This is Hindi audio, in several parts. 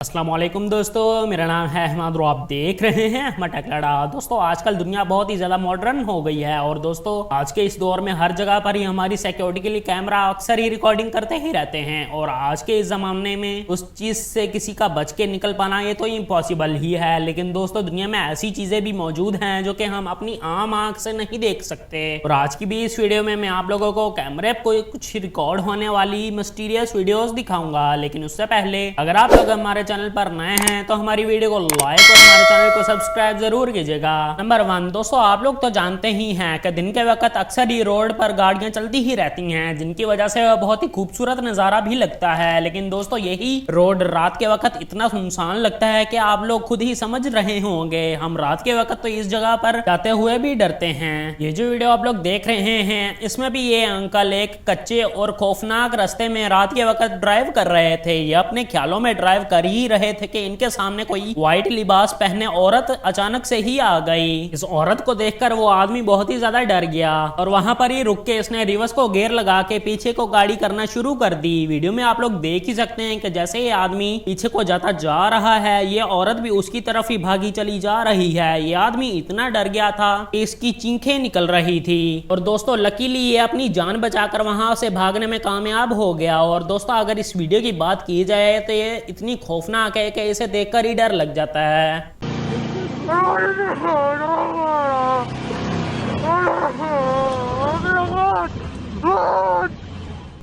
अस्सलाम वालेकुम दोस्तों, मेरा नाम है अहमद और आप देख रहे हैं अहमद टेकलड़ा। दोस्तों आजकल दुनिया बहुत ही ज़्यादा मॉडर्न हो गई है और दोस्तों आज के इस दौर में हर जगह पर ही हमारी सिक्योरिटी के लिए कैमरा अक्सर ही रिकॉर्डिंग करते ही रहते हैं और आज के इस ज़माने में उस चीज़ से किसी का बच के निकल पाना ये तो इम्पॉसिबल ही है। लेकिन दोस्तों दुनिया में ऐसी चीज़ें भी मौजूद हैं जो कि हम अपनी आम आँख से नहीं देख सकते। और आज की भी इस वीडियो में मैं आप लोगों को कैमरे को कुछ रिकॉर्ड होने वाली मिस्टीरियस वीडियोज़ दिखाऊंगा। लेकिन उससे पहले अगर आप लोग हमारे चैनल पर नए हैं तो हमारी वीडियो को लाइक और हमारे चैनल को सब्सक्राइब जरूर कीजिएगा। नंबर 1 दोस्तों, आप लोग तो जानते ही हैं कि दिन के वक्त अक्सर ही रोड पर गाड़ियां चलती ही रहती हैं जिनकी वजह से बहुत ही खूबसूरत नज़ारा भी लगता है। लेकिन दोस्तों यही रोड रात के वक्त इतना सुनसान लगता है कि आप लोग खुद ही समझ रहे होंगे। हम रात के वक्त तो इस जगह पर जाते हुए भी डरते हैं। ये जो वीडियो आप लोग देख रहे हैं इसमें भी ये अंकल एक कच्चे और खौफनाक रास्ते में रात के वक्त ड्राइव कर रहे थे। ये अपने ख्यालों में ड्राइव कर ही रहे थे कि इनके सामने कोई व्हाइट लिबास पहने औरत अचानक से ही आ गई। इस औरत को देखकर वो आदमी बहुत ही ज्यादा डर गया और वहां पर ही रुक के इसने रिवर्स को गियर लगा के पीछे को गाड़ी करना शुरू कर दी। वीडियो में आप लोग देख ही सकते हैं कि जैसे ये आदमी पीछे को जाता जा रहा है ये औरत भी उसकी तरफ ही भागी चली जा रही है। ये आदमी इतना डर गया था कि इसकी चीखें निकल रही थी और दोस्तों लकीली ये अपनी जान बचाकर वहां से भागने में कामयाब हो गया। और दोस्तों अगर इस वीडियो की बात की जाए तो ये इतनी खौफनाक है कि इसे देखकर ही डर लग जाता है।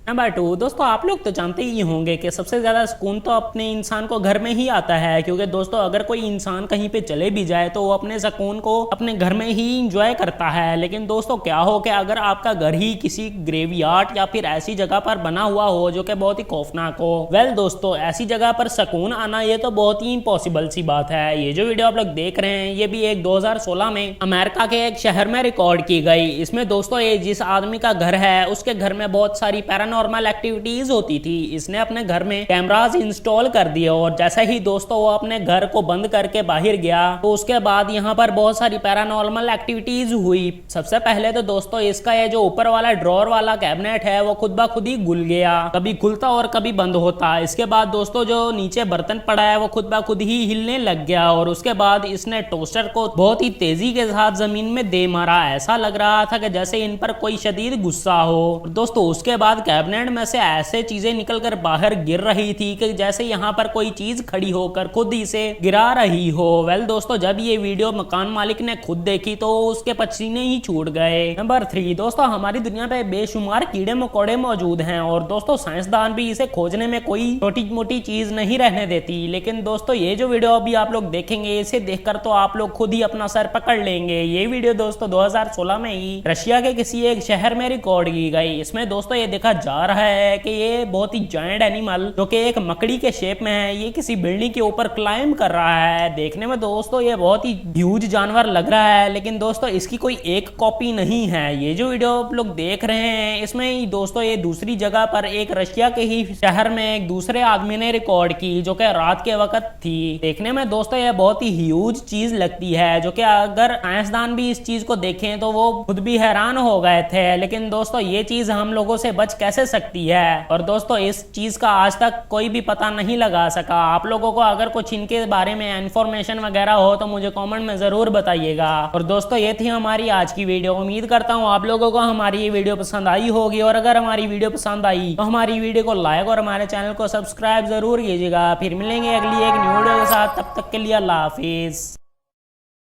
नंबर 2 दोस्तों, आप लोग तो जानते ही होंगे कि सबसे ज़्यादा सुकून तो अपने इंसान को घर में ही आता है। क्योंकि दोस्तों अगर कोई इंसान कहीं पे चले भी जाए तो वो अपने सुकून को अपने घर में ही इंजॉय करता है। लेकिन दोस्तों क्या हो कि अगर आपका घर ही किसी ग्रेवयार्ड या फिर ऐसी जगह पर बना हुआ हो जो कि बहुत ही खौफनाक हो, वेल दोस्तों ऐसी जगह पर सुकून आना ये तो बहुत ही इम्पॉसिबल सी बात है। ये जो वीडियो आप लोग देख रहे हैं ये भी एक 2016 में अमेरिका के एक शहर में रिकॉर्ड की गई। इसमें दोस्तों ये जिस आदमी का घर है उसके घर में बहुत सारी पैरानॉर्मल एक्टिविटीज होती थी। इसने अपने घर में कैमरास इंस्टॉल कर दिए और जैसे ही दोस्तों वो अपने घर को बंद करके बाहर गया तो उसके बाद यहाँ पर बहुत सारी पैरानॉर्मल एक्टिविटीज हुई। सबसे पहले तो दोस्तों इसका ये जो ऊपर वाला ड्रॉर वाला कैबिनेट है वो खुद ब खुद ही घुल गया, कभी खुलता और कभी बंद होता। इसके बाद दोस्तों जो नीचे बर्तन पड़ा है वो खुद ब खुद ही हिलने लग गया और उसके बाद इसने टोस्टर को बहुत ही तेजी के साथ जमीन में दे मारा। ऐसा लग रहा था कि जैसे इन पर कोई शदीद गुस्सा हो। दोस्तों उसके बाद कैबिनेट में से ऐसे चीजें निकलकर बाहर गिर रही थी कि जैसे यहाँ पर कोई चीज खड़ी होकर खुद ही से गिरा रही हो। वेल दोस्तों जब ये वीडियो मकान मालिक ने खुद देखी तो उसके पसीने ही छूट गए। नंबर 3 दोस्तों, हमारी दुनिया पे बेशुमार कीड़े मकोड़े मौजूद हैं और दोस्तों साइंसदान भी इसे खोजने में कोई छोटी मोटी चीज नहीं रहने देती। लेकिन दोस्तों ये जो वीडियो अभी आप लोग देखेंगे इसे देखकर तो आप लोग खुद ही अपना सर पकड़ लेंगे। ये वीडियो दोस्तों 2016 में ही रशिया के किसी एक शहर में रिकॉर्ड की गई। इसमें दोस्तों ये देखा जा रहा है कि ये बहुत ही जायंट एनिमल जो कि एक मकड़ी के शेप में है ये किसी बिल्डिंग के ऊपर क्लाइम कर रहा है। देखने में दोस्तों ये बहुत ही ह्यूज जानवर लग रहा है लेकिन दोस्तों इसकी कोई एक कॉपी नहीं है। ये जो वीडियो आप लोग देख रहे हैं इसमें दोस्तों ये दूसरी जगह पर एक रशिया के ही शहर में एक दूसरे आदमी ने रिकॉर्ड की जो कि रात के वक्त थी। देखने में दोस्तों ये बहुत ही ह्यूज चीज लगती है जो कि अगर साइंसदान भी इस चीज को देखें तो वो खुद भी हैरान हो गए थे। लेकिन दोस्तों ये चीज हम लोगों से बच कैसे सकती है और दोस्तों इस चीज का आज तक कोई भी पता नहीं लगा सका। आप लोगों को अगर कुछ इनके बारे में इंफॉर्मेशन वगैरह हो तो मुझे कमेंट में जरूर बताइएगा। और दोस्तों ये थी हमारी आज की वीडियो। उम्मीद करता हूँ आप लोगों को हमारी ये वीडियो पसंद आई होगी और अगर हमारी वीडियो पसंद आई तो हमारी वीडियो को लाइक और हमारे चैनल को सब्सक्राइब जरूर कीजिएगा। फिर मिलेंगे अगली एक न्यू वीडियो के साथ, तब तक के लिए अल्लाह हाफिज।